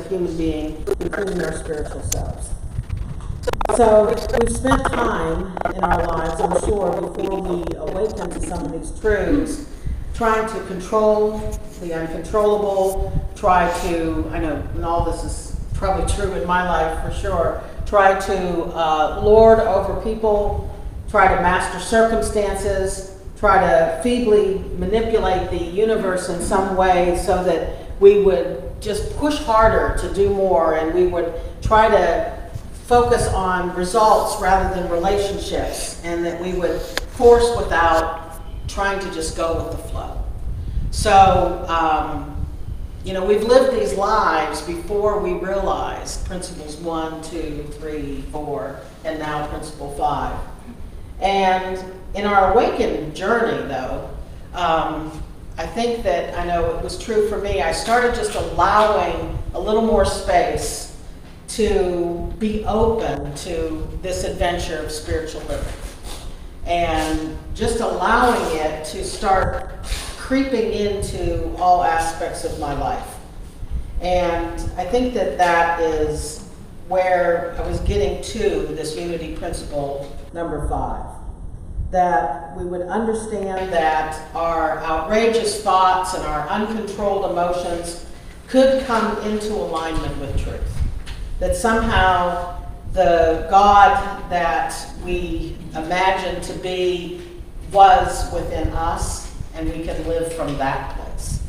human being, including our spiritual selves. So we've spent time in our lives, I'm sure, before we awaken to some of these truths, trying to control the uncontrollable, I know, and all this is probably true in my life for sure, try to lord over people, try to master circumstances, try to feebly manipulate the universe in some way so that we would just push harder to do more, and we would try to focus on results rather than relationships, and that we would force without trying to just go with the flow. So, we've lived these lives before we realized principles 1, 2, 3, 4, and now principle 5. And in our awakened journey, though, I think that, I know it was true for me, I started just allowing a little more space to be open to this adventure of spiritual living. And just allowing it to start creeping into all aspects of my life. And I think that that is where I was getting to this unity principle number 5. That we would understand that our outrageous thoughts and our uncontrolled emotions could come into alignment with truth. That somehow the God that we imagine to be was within us, and we can live from that place.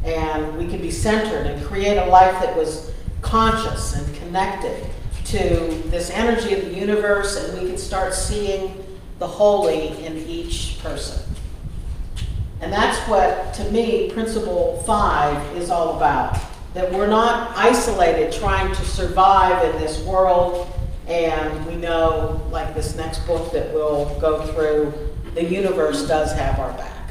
And we can be centered and create a life that was conscious and connected to this energy of the universe, and we can start seeing the holy in each person. And that's what, to me, principle 5 is all about. That we're not isolated trying to survive in this world, and we know, like this next book that we'll go through, the universe does have our back.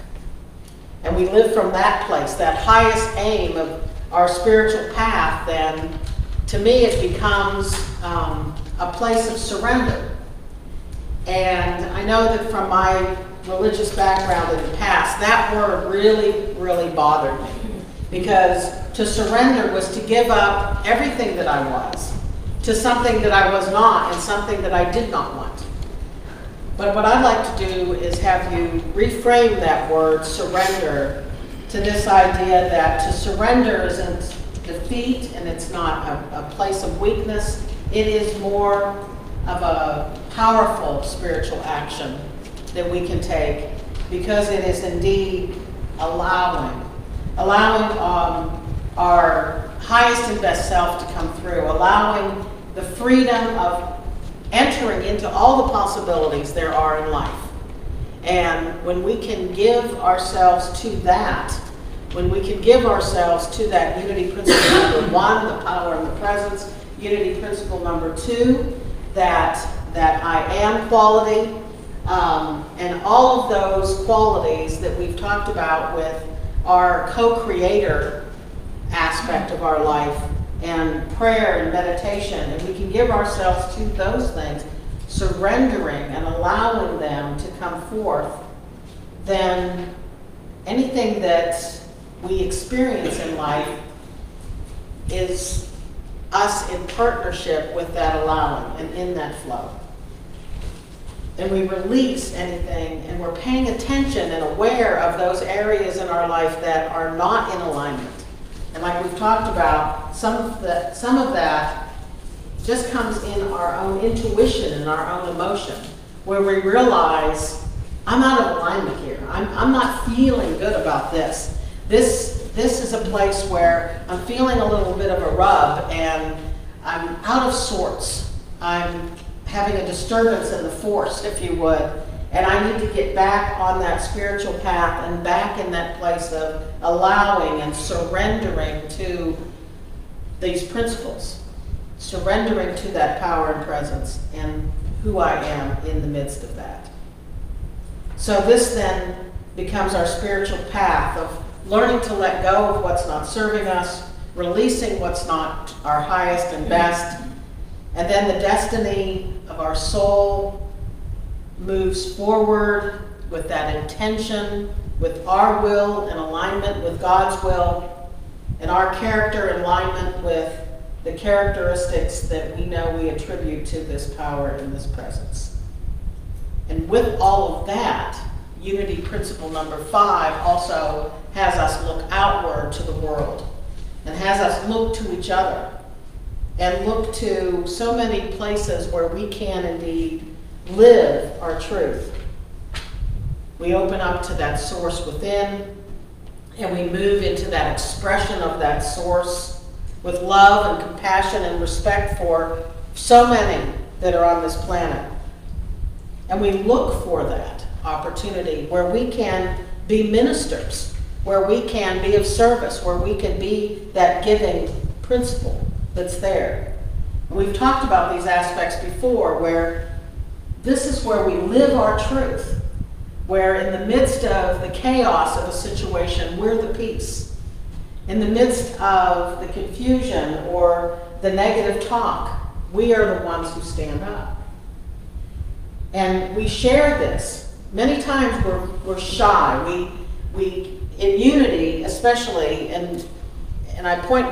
And we live from that place, that highest aim of our spiritual path, then to me it becomes a place of surrender. And I know that from my religious background in the past, that word really, really bothered me. Because to surrender was to give up everything that I was to something that I was not and something that I did not want. But what I'd like to do is have you reframe that word, surrender, to this idea that to surrender isn't defeat and it's not a place of weakness. It is more of a powerful spiritual action that we can take, because it is indeed allowing our highest and best self to come through, allowing the freedom of entering into all the possibilities there are in life. And when we can give ourselves to that, when we can give ourselves to that unity principle number 1, the power and the presence, unity principle number 2, that I am quality, and all of those qualities that we've talked about with our co-creator aspect of our life, and prayer and meditation, and we can give ourselves to those things, surrendering and allowing them to come forth, then anything that we experience in life is us in partnership with that allowing and in that flow. And we release anything, and we're paying attention and aware of those areas in our life that are not in alignment. And like we've talked about, some of that just comes in our own intuition and our own emotion, where we realize, I'm out of alignment here. I'm not feeling good about this. This is a place where I'm feeling a little bit of a rub, and I'm out of sorts. I'm having a disturbance in the force, if you would, and I need to get back on that spiritual path and back in that place of allowing and surrendering to these principles, surrendering to that power and presence and who I am in the midst of that. So this then becomes our spiritual path of learning to let go of what's not serving us, releasing what's not our highest and best, and then the destiny of our soul moves forward with that intention, with our will in alignment with God's will, and our character in alignment with the characteristics that we know we attribute to this power and this presence. And with all of that, unity principle number 5 also has us look outward to the world and has us look to each other and look to so many places where we can indeed live our truth. We open up to that source within, and we move into that expression of that source with love and compassion and respect for so many that are on this planet. And we look for that opportunity where we can be ministers, where we can be of service, where we can be that giving principle that's there. We've talked about these aspects before, where this is where we live our truth, where in the midst of the chaos of a situation, we're the peace. In the midst of the confusion or the negative talk, we are the ones who stand up. And we share this. Many times we're shy. We in unity especially, and I point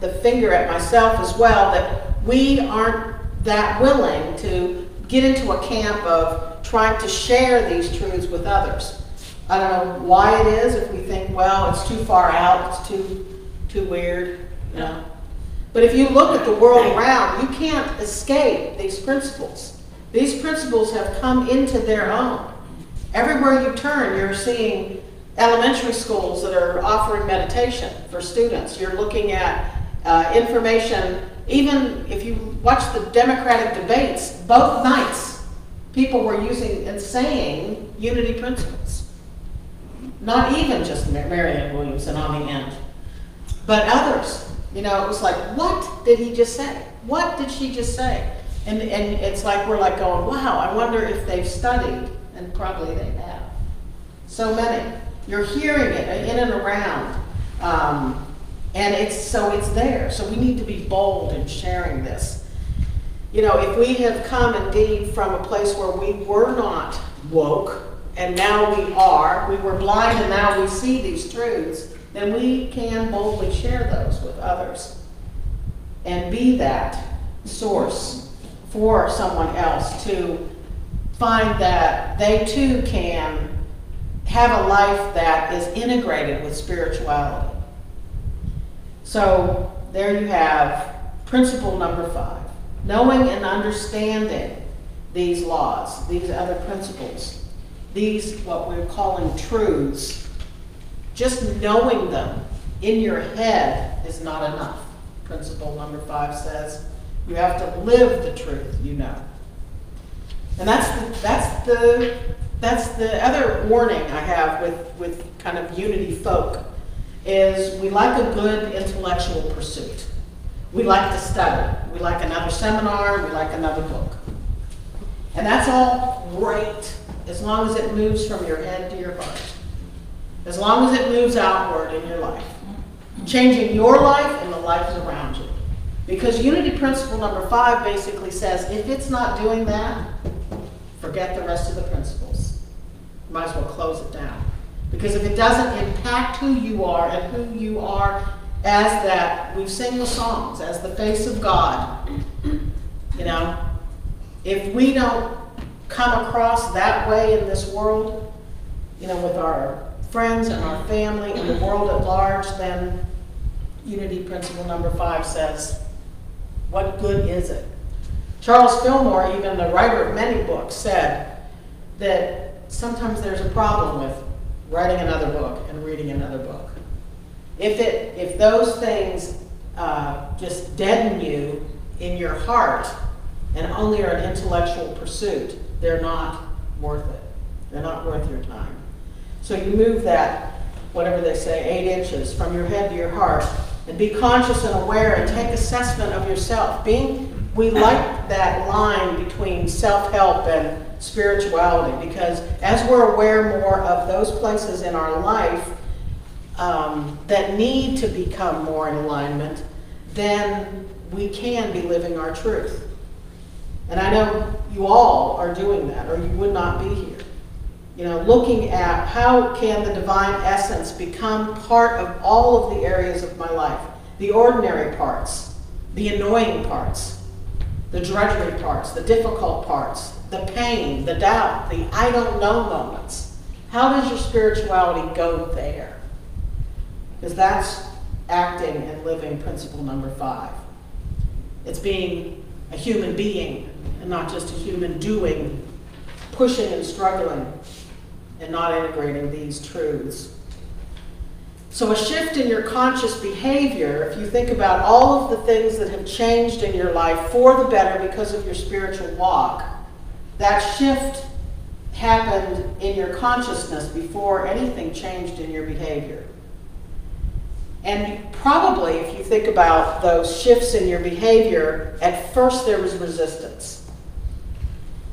the finger at myself as well, that we aren't that willing to get into a camp of trying to share these truths with others. I don't know why it is, if we think, well, it's too far out, it's too weird, you know. But if you look at the world around, you can't escape these principles. These principles have come into their own. Everywhere you turn, you're seeing elementary schools that are offering meditation for students. You're looking at information. Even if you watch the Democratic debates, both nights, people were using and saying unity principles. Not even just Marianne Williamson on the end, but others. You know, it was like, what did he just say? What did she just say? And it's like, we're like going, wow, I wonder if they've studied, and probably they have. So many. You're hearing it in and around. And it's there. So we need to be bold in sharing this. You know, if we have come indeed from a place where we were not woke, and now we are, we were blind and now we see these truths, then we can boldly share those with others and be that source for someone else to find that they too can have a life that is integrated with spirituality. So there you have principle number 5. Knowing and understanding these laws, these other principles, these what we're calling truths, just knowing them in your head is not enough. Principle number 5 says you have to live the truth you know. And that's the other warning I have with kind of unity folk, is we like a good intellectual pursuit. We like to study. We like another seminar. We like another book. And that's all great as long as it moves from your head to your heart. As long as it moves outward in your life. Changing your life and the lives around you. Because unity principle number 5 basically says, if it's not doing that, forget the rest of the principles. You might as well close it down. Because if it doesn't impact who you are and who you are as that, we sing the songs, as the face of God, you know, if we don't come across that way in this world, you know, with our friends and our family and the world at large, then unity principle number 5 says, what good is it? Charles Fillmore, even the writer of many books, said that sometimes there's a problem with writing another book and reading another book. If those things just deaden you in your heart and only are an intellectual pursuit, they're not worth it. They're not worth your time. So you move that, whatever they say, 8 inches from your head to your heart, and be conscious and aware and take assessment of yourself. We like that line between self-help and spirituality, because as we're aware more of those places in our life that need to become more in alignment, then we can be living our truth. And I know you all are doing that, or you would not be here. You know, looking at how can the divine essence become part of all of the areas of my life, the ordinary parts, the annoying parts, the drudgery parts, the difficult parts, the pain, the doubt, the I don't know moments. How does your spirituality go there? Because that's acting and living principle number 5. It's being a human being and not just a human doing, pushing and struggling and not integrating these truths. So a shift in your conscious behavior, if you think about all of the things that have changed in your life for the better because of your spiritual walk, that shift happened in your consciousness before anything changed in your behavior. And probably, if you think about those shifts in your behavior, at first there was resistance.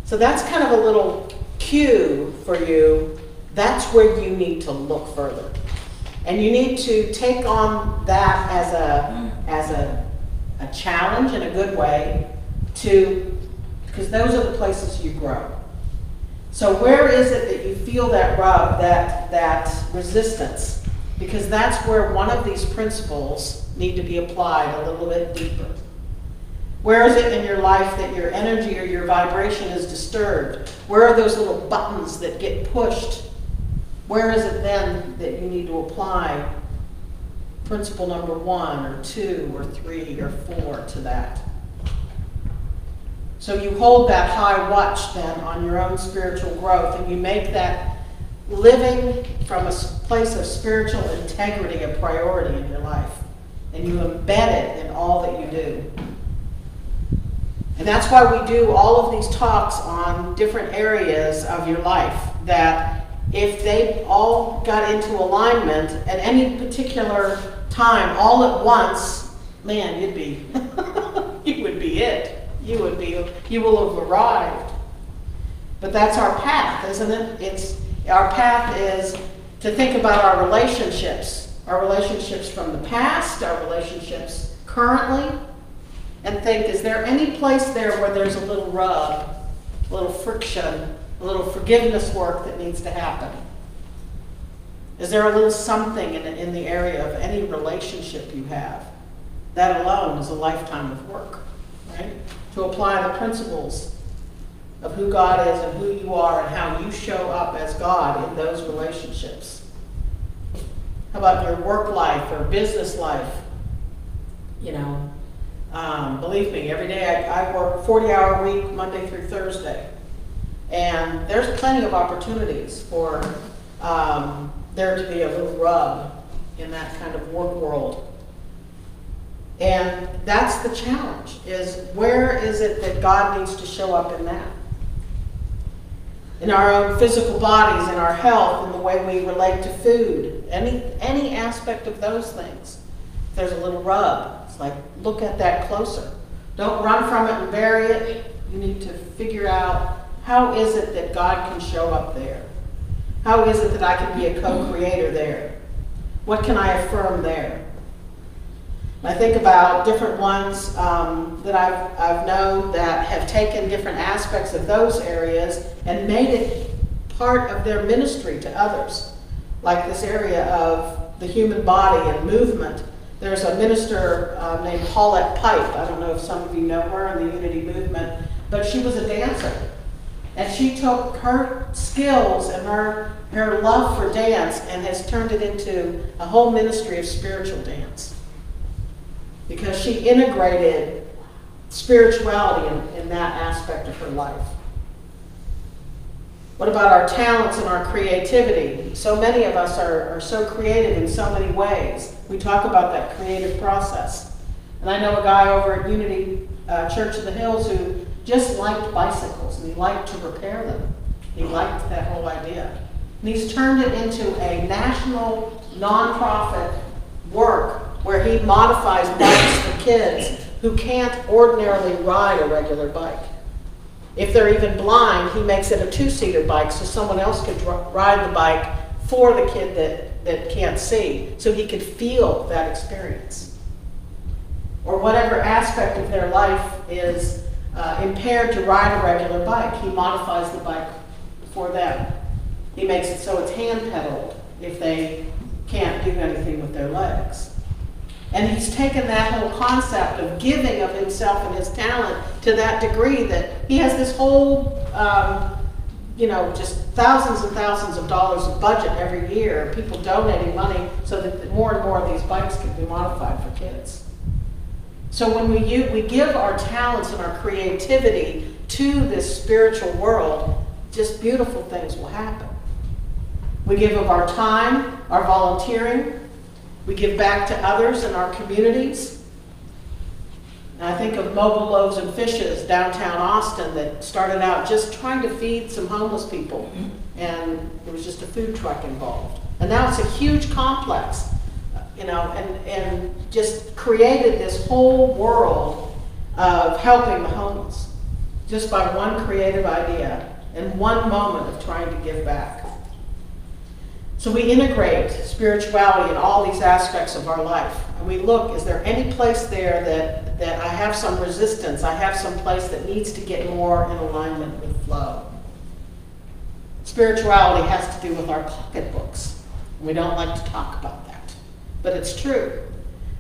So that's kind of a little cue for you. That's where you need to look further. And you need to take on that as a challenge in a good way, because those are the places you grow. So where is it that you feel that rub, that resistance? Because that's where one of these principles need to be applied a little bit deeper. Where is it in your life that your energy or your vibration is disturbed? Where are those little buttons that get pushed? Where is it then that you need to apply principle number 1 or 2 or 3 or 4 to that? So you hold that high watch then on your own spiritual growth, and you make that living from a place of spiritual integrity a priority in your life. And you embed it in all that you do. And that's why we do all of these talks on different areas of your life, that if they all got into alignment at any particular time, all at once, man, you would be it. You will have arrived. But that's our path, isn't it? Our path is to think about our relationships from the past, our relationships currently, and think, is there any place there where there's a little rub, a little friction, a little forgiveness work that needs to happen? Is there a little something in the area of any relationship you have? That alone is a lifetime of work, right? To apply the principles of who God is and who you are and how you show up as God in those relationships. How about your work life or business life? Believe me, every day I work 40-hour week, Monday through Thursday. And there's plenty of opportunities for there to be a little rub in that kind of work world. And that's the challenge, is where is it that God needs to show up in that? In our own physical bodies, in our health, in the way we relate to food, any aspect of those things. If there's a little rub, it's like, look at that closer. Don't run from it and bury it. You need to figure out, how is it that God can show up there? How is it that I can be a co-creator there? What can I affirm there? I think about different ones that I've known that have taken different aspects of those areas and made it part of their ministry to others. Like this area of the human body and movement. There's a minister named Paulette Pipe. I don't know if some of you know her in the Unity movement, but she was a dancer. And she took her skills and her love for dance and has turned it into a whole ministry of spiritual dance. Because she integrated spirituality in that aspect of her life. What about our talents and our creativity? So many of us are so creative in so many ways. We talk about that creative process. And I know a guy over at Unity Church of the Hills who just liked bicycles, and he liked to repair them. He liked that whole idea. And he's turned it into a national nonprofit work where he modifies bikes for kids who can't ordinarily ride a regular bike. If they're even blind, he makes it a 2-seater bike so someone else could ride the bike for the kid that can't see, so he could feel that experience. Or whatever aspect of their life is impaired to ride a regular bike, he modifies the bike for them. He makes it so it's hand pedaled if they can't do anything with their legs. And he's taken that whole concept of giving of himself and his talent to that degree that he has this whole, just thousands and thousands of dollars of budget every year, people donating money so that more and more of these bikes can be modified for kids. So when we give our talents and our creativity to this spiritual world, just beautiful things will happen. We give of our time, our volunteering. We give back to others in our communities. And I think of Mobile Loaves and Fishes downtown Austin that started out just trying to feed some homeless people. And there was just a food truck involved. And now it's a huge complex, and just created this whole world of helping the homeless just by one creative idea and one moment of trying to give back. So we integrate spirituality in all these aspects of our life. And we look, is there any place there that I have some resistance, I have some place that needs to get more in alignment with flow? Spirituality has to do with our pocketbooks. We don't like to talk about that. But it's true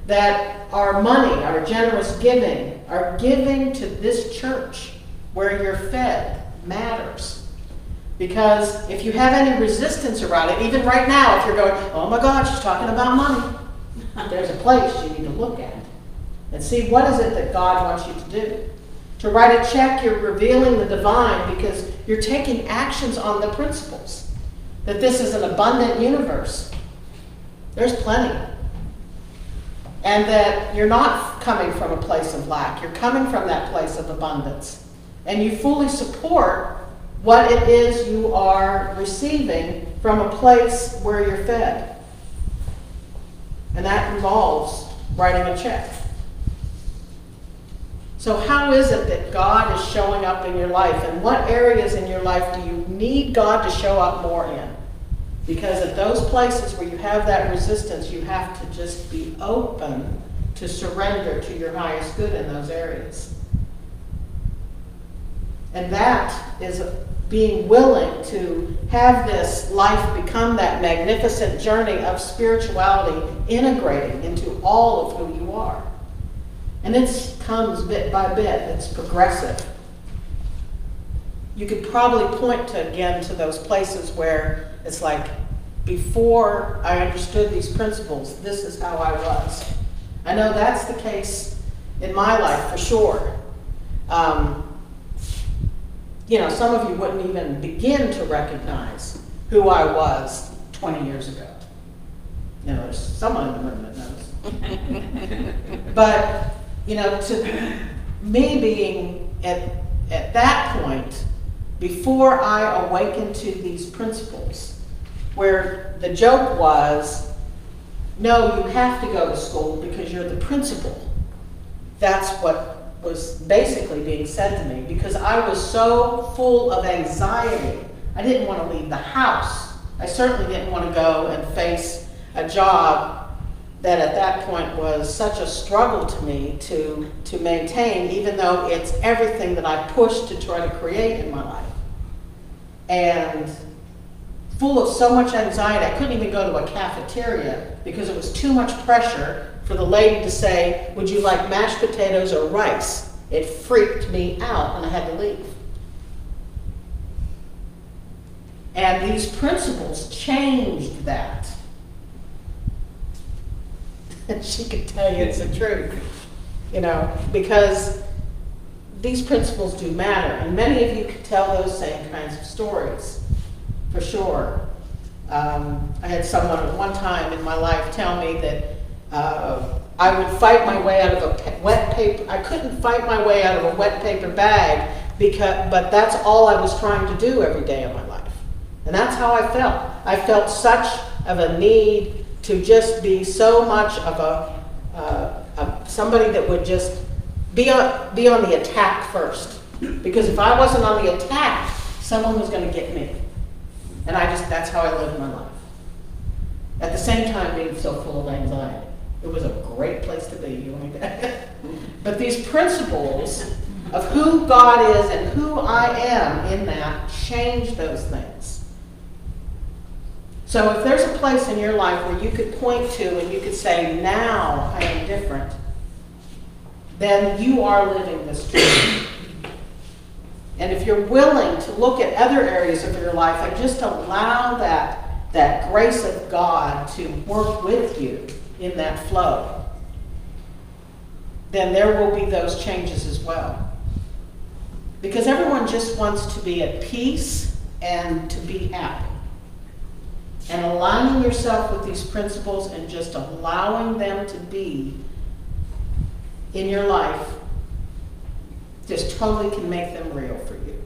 that our money, our generous giving, our giving to this church where you're fed matters. Because if you have any resistance around it, even right now, if you're going, oh my God, she's talking about money, there's a place you need to look at and see what is it that God wants you to do. To write a check, you're revealing the divine because you're taking actions on the principles. That this is an abundant universe. There's plenty. And that you're not coming from a place of lack. You're coming from that place of abundance. And you fully support what it is you are receiving from a place where you're fed. And that involves writing a check. So how is it that God is showing up in your life? And what areas in your life do you need God to show up more in? Because at those places where you have that resistance, you have to just be open to surrender to your highest good in those areas. And that is being willing to have this life become that magnificent journey of spirituality integrating into all of who you are. And it comes bit by bit. It's progressive. You could probably point to those places where it's like, before I understood these principles, this is how I was. I know that's the case in my life for sure. Some of you wouldn't even begin to recognize who I was 20 years ago. There's someone in the room that knows. But, to me being at that point, before I awakened to these principles, where the joke was, no, you have to go to school because you're the principal. That's what was basically being said to me, because I was so full of anxiety. I didn't want to leave the house. I certainly didn't want to go and face a job that at that point was such a struggle to me to maintain, even though it's everything that I pushed to try to create in my life. And full of so much anxiety, I couldn't even go to a cafeteria because it was too much pressure for the lady to say, would you like mashed potatoes or rice? It freaked me out and I had to leave. And these principles changed that. And she could tell you it's the truth, because these principles do matter. And many of you could tell those same kinds of stories, for sure. I had someone at one time in my life tell me that I would fight my way out of a wet paper. I couldn't fight my way out of a wet paper bag, but that's all I was trying to do every day of my life. And that's how I felt. I felt such of a need to just be so much of somebody that would just be on the attack first. Because if I wasn't on the attack, someone was going to get me. And that's how I lived my life. At the same time, being so full of anxiety. It was a great place to be. But these principles of who God is and who I am in that change those things. So if there's a place in your life where you could point to and you could say, now I am different, then you are living this truth. And if you're willing to look at other areas of your life and just allow that grace of God to work with you in that flow, then there will be those changes as well. Because everyone just wants to be at peace and to be happy. And aligning yourself with these principles and just allowing them to be in your life just totally can make them real for you.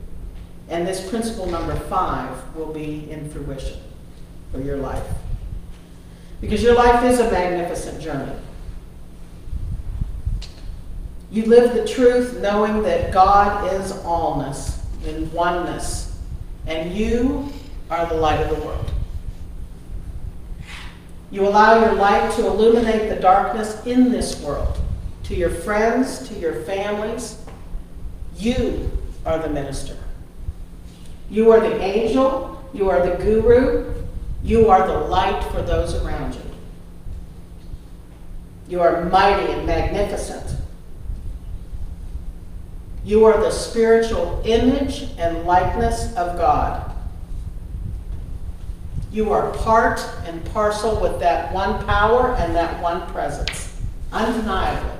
And this principle number 5 will be in fruition for your life. Because your life is a magnificent journey. You live the truth knowing that God is allness and oneness, and you are the light of the world. You allow your light to illuminate the darkness in this world, to your friends, to your families. You are the minister. You are the angel. You are the guru. You are the light for those around you. You are mighty and magnificent. You are the spiritual image and likeness of God. You are part and parcel with that one power and that one presence, undeniably.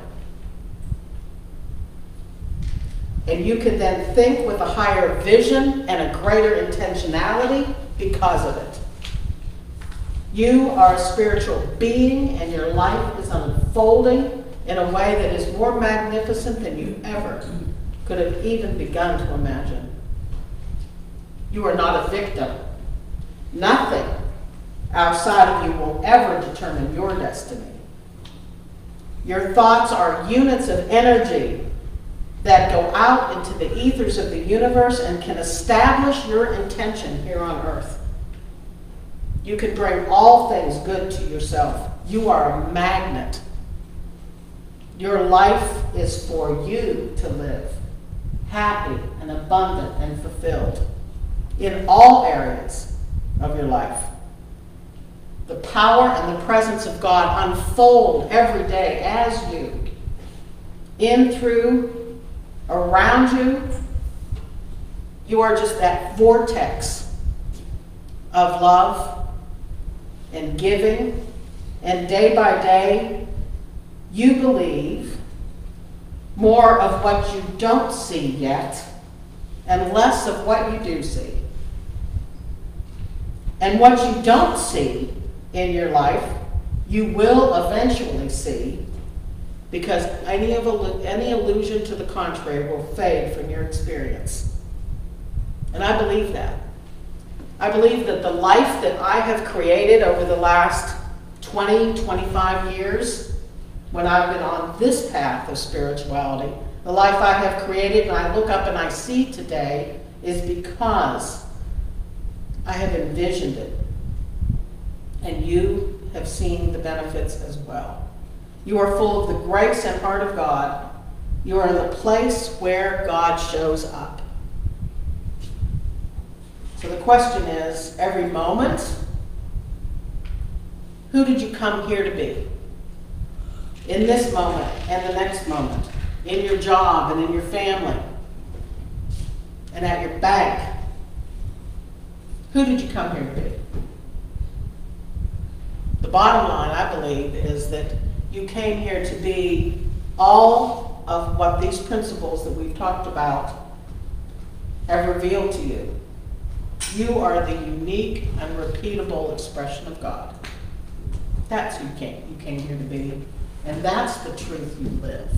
And you can then think with a higher vision and a greater intentionality because of it. You are a spiritual being, and your life is unfolding in a way that is more magnificent than you ever could have even begun to imagine. You are not a victim. Nothing outside of you will ever determine your destiny. Your thoughts are units of energy that go out into the ethers of the universe and can establish your intention here on earth. You can bring all things good to yourself. You are a magnet. Your life is for you to live, happy and abundant and fulfilled in all areas of your life. The power and the presence of God unfold every day as you, in, through, around you. You are just that vortex of love and giving, and day by day, you believe more of what you don't see yet and less of what you do see. And what you don't see in your life, you will eventually see, because any illusion to the contrary will fade from your experience. And I believe that. I believe that the life that I have created over the last 20, 25 years, when I've been on this path of spirituality, the life I have created and I look up and I see today is because I have envisioned it. And you have seen the benefits as well. You are full of the grace and heart of God. You are in the place where God shows up. So the question is, every moment, who did you come here to be? In this moment and the next moment, in your job and in your family, and at your bank. Who did you come here to be? The bottom line, I believe, is that you came here to be all of what these principles that we've talked about have revealed to you. You are the unique, unrepeatable expression of God. That's who you came here to be. And that's the truth you live.